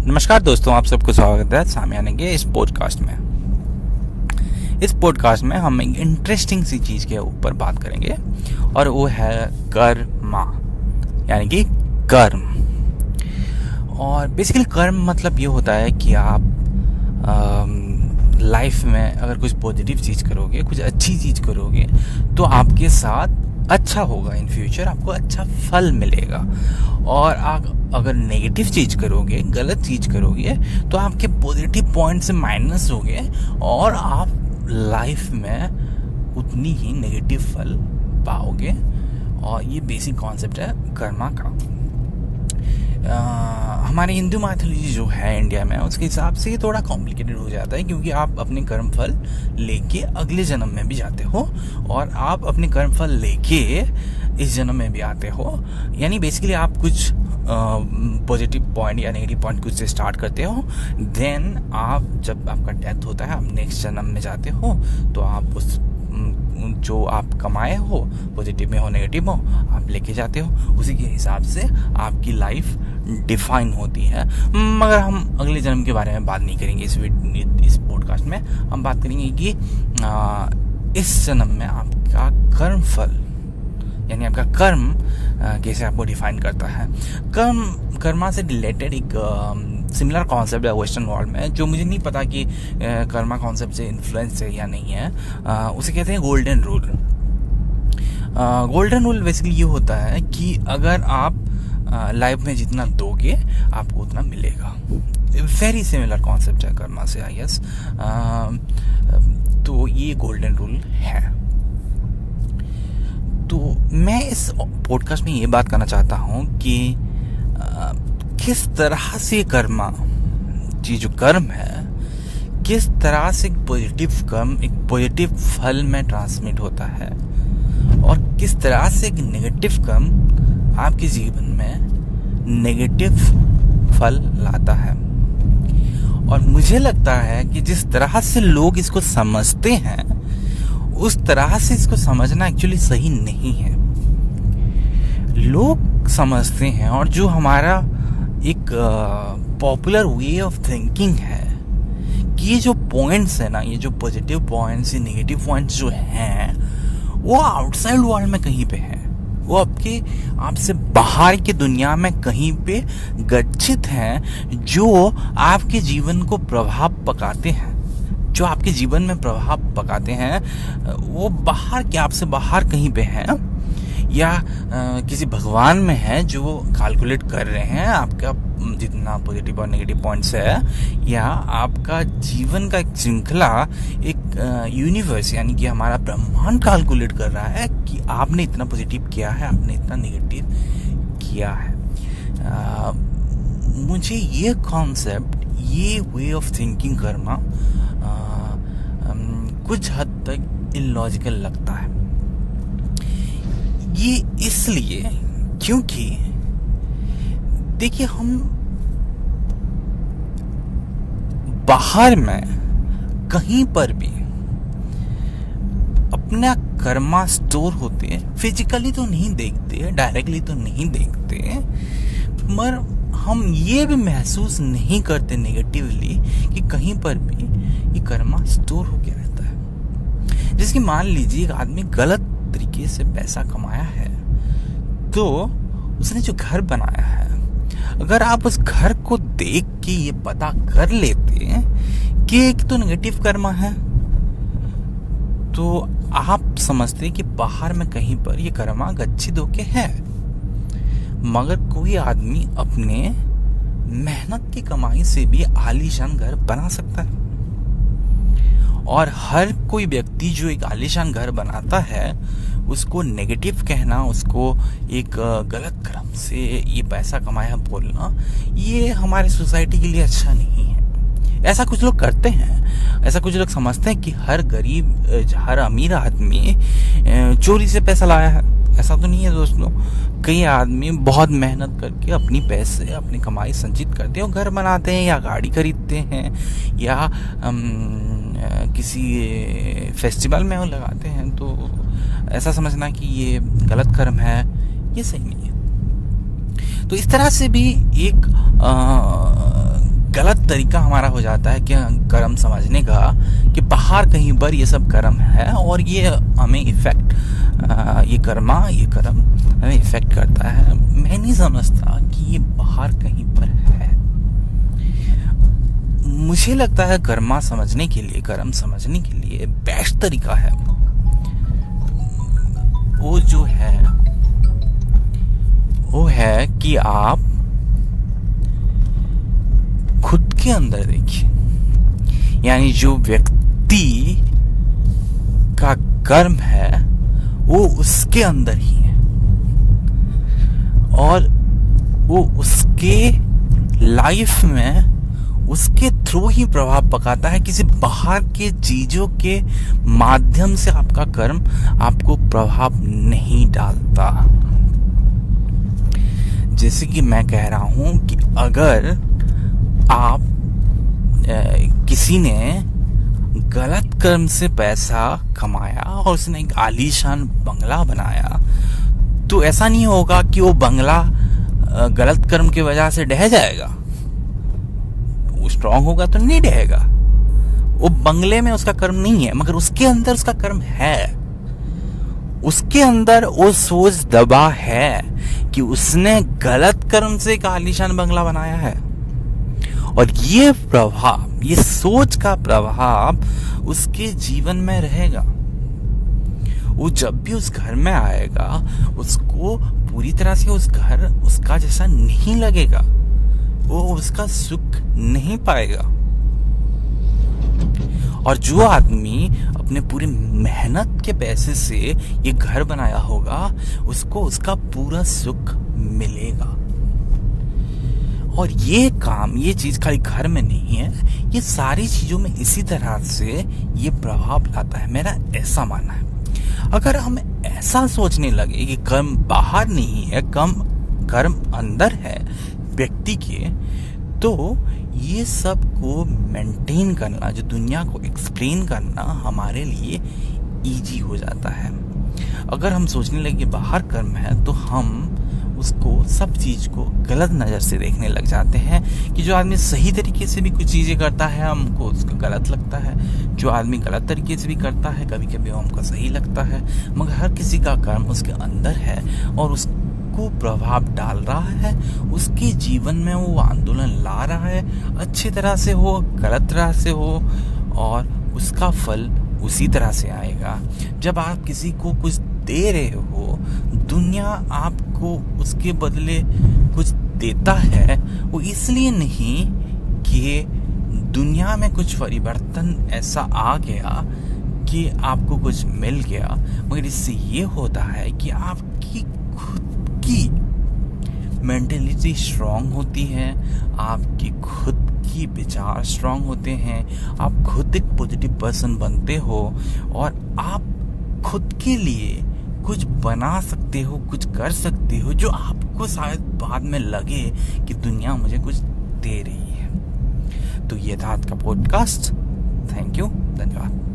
नमस्कार दोस्तों, आप सबको स्वागत है सामियाने के इस पॉडकास्ट में। इस पॉडकास्ट में हम एक इंटरेस्टिंग सी चीज़ के ऊपर बात करेंगे और वो है कर्मा, यानी कि कर्म। और बेसिकली कर्म मतलब ये होता है कि आप लाइफ में अगर कुछ पॉजिटिव चीज़ करोगे, कुछ अच्छी चीज़ करोगे तो आपके साथ अच्छा होगा, इन फ्यूचर आपको अच्छा फल मिलेगा। और आप अगर नेगेटिव चीज़ करोगे, गलत चीज़ करोगे तो आपके पॉजिटिव पॉइंट से माइनस होगे और आप लाइफ में उतनी ही नेगेटिव फल पाओगे। और ये बेसिक कॉन्सेप्ट है कर्मा का। हमारे हिंदू माइथोलॉजी जो है इंडिया में, उसके हिसाब से ये थोड़ा कॉम्प्लिकेटेड हो जाता है, क्योंकि आप अपने कर्म फल लेके अगले जन्म में भी जाते हो और आप अपने कर्म फल लेके इस जन्म में भी आते हो। यानी बेसिकली आप कुछ पॉजिटिव पॉइंट या नेगेटिव पॉइंट कुछ से स्टार्ट करते हो, देन आप जब आपका डेथ होता है, आप नेक्स्ट जन्म में जाते हो तो आप उस जो आप कमाए हो, पॉजिटिव में हो नेगेटिव हो, आप लेके जाते हो। उसी के हिसाब से आपकी लाइफ डिफाइन होती है। मगर हम अगले जन्म के बारे में बात नहीं करेंगे इस पॉडकास्ट में। हम बात करेंगे कि इस जन्म में आपका कर्म फल, यानी आपका कर्म कैसे आपको डिफाइन करता है। कर्मा से रिलेटेड एक सिमिलर कॉन्सेप्ट है वेस्टर्न वर्ल्ड में, जो मुझे नहीं पता कि कर्मा कॉन्सेप्ट से इन्फ्लुएंस है या नहीं है। उसे कहते हैं golden rule. Golden rule basically ये होता है कि अगर आप लाइफ में जितना दोगे आपको उतना मिलेगा। वेरी सिमिलर कॉन्सेप्ट है कर्मा से, आई गेस। तो ये गोल्डन रूल है। तो मैं इस पॉडकास्ट में ये बात करना चाहता हूँ कि किस तरह से कर्मा, जी जो कर्म है, किस तरह से एक पॉजिटिव कर्म एक पॉजिटिव फल में ट्रांसमिट होता है और किस तरह से एक नेगेटिव कर्म आपके जीवन में नेगेटिव फल लाता है। और मुझे लगता है कि जिस तरह से लोग इसको समझते हैं, उस तरह से इसको समझना एक्चुअली सही नहीं है। लोग समझते हैं, और जो हमारा एक पॉपुलर वे ऑफ थिंकिंग है कि ये जो पॉइंट्स है ना, ये जो पॉजिटिव पॉइंट्स, ये नेगेटिव पॉइंट्स जो हैं, वो आउटसाइड वर्ल्ड में कहीं पे हैं, वो आपसे बाहर की दुनिया में कहीं पे गच्छित हैं, जो आपके जीवन को प्रभाव पकाते हैं। जो आपके जीवन में प्रभाव पकाते हैं वो बाहर के, आपसे बाहर कहीं पे हैं, या किसी भगवान में है जो कैलकुलेट कर रहे हैं आपका जितना पॉजिटिव और नेगेटिव पॉइंट्स है, या आपका जीवन का एक श्रृंखला, एक यूनिवर्स यानी कि हमारा ब्रह्मांड कैलकुलेट कर रहा है कि आपने इतना पॉजिटिव किया है, आपने इतना नेगेटिव किया है। मुझे ये कॉन्सेप्ट, ये वे ऑफ थिंकिंग कर्मा कुछ हद तक इलॉजिकल लगता है। ये इसलिए क्योंकि देखिए, हम बाहर में कहीं पर भी अपना कर्मा स्टोर होते हैं, फिजिकली तो नहीं देखते, डायरेक्टली तो नहीं देखते, मगर हम ये भी महसूस नहीं करते नेगेटिवली कि कहीं पर भी ये कर्मा स्टोर होके रहता है। जैसे कि मान लीजिए एक आदमी गलत तरीके से पैसा कमाया है, तो उसने जो घर बनाया है, अगर आप उस घर को देख के ये पता कर लेते कि एक तो नेगेटिव कर्मा है, तो आप समझते कि बाहर में कहीं पर ये कर्मा गच्छित होके है। मगर कोई आदमी अपने मेहनत की कमाई से भी आलीशान घर बना सकता है, और हर कोई व्यक्ति जो एक आलीशान घर बनाता है, उसको नेगेटिव कहना, उसको एक गलत क्रम से ये पैसा कमाया बोलना, ये हमारे सोसाइटी के लिए अच्छा नहीं है। ऐसा कुछ लोग करते हैं, ऐसा कुछ लोग समझते हैं कि हर गरीब, हर अमीर आदमी चोरी से पैसा लाया है। ऐसा तो नहीं है दोस्तों। कई आदमी बहुत मेहनत करके अपनी पैसे, अपनी कमाई संचित करते हैं और घर बनाते हैं, या गाड़ी खरीदते हैं, या किसी फेस्टिवल में वो लगाते हैं। तो ऐसा समझना कि ये गलत कर्म है, ये सही नहीं है। तो इस तरह से भी एक गलत तरीका हमारा हो जाता है कि कर्म समझने का, कि बाहर कहीं पर ये सब कर्म है और ये हमें इफेक्ट, ये कर्म हमें इफेक्ट करता है। मैं नहीं समझता कि ये बाहर कहीं पर है। मुझे लगता है कर्म समझने के लिए बेस्ट तरीका है वो है कि आप खुद के अंदर देखिए। यानी जो व्यक्ति का कर्म है वो उसके अंदर ही है और वो उसके लाइफ में उसके थ्रू ही प्रभाव पकाता है। किसी बाहर के चीजों के माध्यम से आपका कर्म आपको प्रभाव नहीं डालता। जैसे कि मैं कह रहा हूं कि अगर आप किसी ने गलत कर्म से पैसा कमाया और उसने एक आलीशान बंगला बनाया, तो ऐसा नहीं होगा कि वो बंगला गलत कर्म की वजह से ढह जाएगा। वो स्ट्रांग होगा तो नहीं ढहेगा। वो बंगले में उसका कर्म नहीं है, मगर उसके अंदर उसका कर्म है। उसके अंदर वो सोच दबा है कि उसने गलत कर्म से एक आलीशान बंगला बनाया है, और ये प्रभाव, ये सोच का प्रभाव उसके जीवन में रहेगा। वो जब भी उस घर में आएगा उसको पूरी तरह से उस घर उसका जैसा नहीं लगेगा, वो उसका सुख नहीं पाएगा। और जो आदमी अपने पूरी मेहनत के पैसे से ये घर बनाया होगा उसको उसका पूरा सुख मिलेगा। और ये चीज खाली घर में नहीं है, ये सारी चीजों में इसी तरह से ये प्रभाव लाता है। मेरा ऐसा मानना है। अगर हम ऐसा सोचने लगे कि कर्म बाहर नहीं है, कर्म अंदर है व्यक्ति के, तो ये सब को मेंटेन करना, जो दुनिया को एक्सप्लेन करना हमारे लिए इजी हो जाता है। अगर हम सोचने लगे कि बाहर कर्म है तो हम उसको, सब चीज को गलत नजर से देखने लग जाते हैं। कि जो आदमी सही तरीके से भी कुछ चीजें करता है हमको उसको गलत लगता है, जो आदमी गलत तरीके से भी करता है कभी कभी हमको सही लगता है। मगर हर किसी का कर्म उसके अंदर है और उसको प्रभाव डाल रहा है, उसके जीवन में वो आंदोलन ला रहा है, अच्छी तरह से हो गलत तरह से हो, और उसका फल उसी तरह से आएगा। जब आप किसी को कुछ दे रहे हो, दुनिया आपको उसके बदले कुछ देता है, वो इसलिए नहीं कि दुनिया में कुछ परिवर्तन ऐसा आ गया कि आपको कुछ मिल गया, मगर इससे ये होता है कि आपकी खुद की मेंटलिटी स्ट्रांग होती है, आपकी खुद की विचार स्ट्रांग होते हैं, आप खुद एक पॉजिटिव पर्सन बनते हो और आप खुद के लिए कुछ बना सकते हो, कुछ कर सकते हो, जो आपको शायद बाद में लगे कि दुनिया मुझे कुछ दे रही है। तो ये था आज का पॉडकास्ट। थैंक यू, धन्यवाद।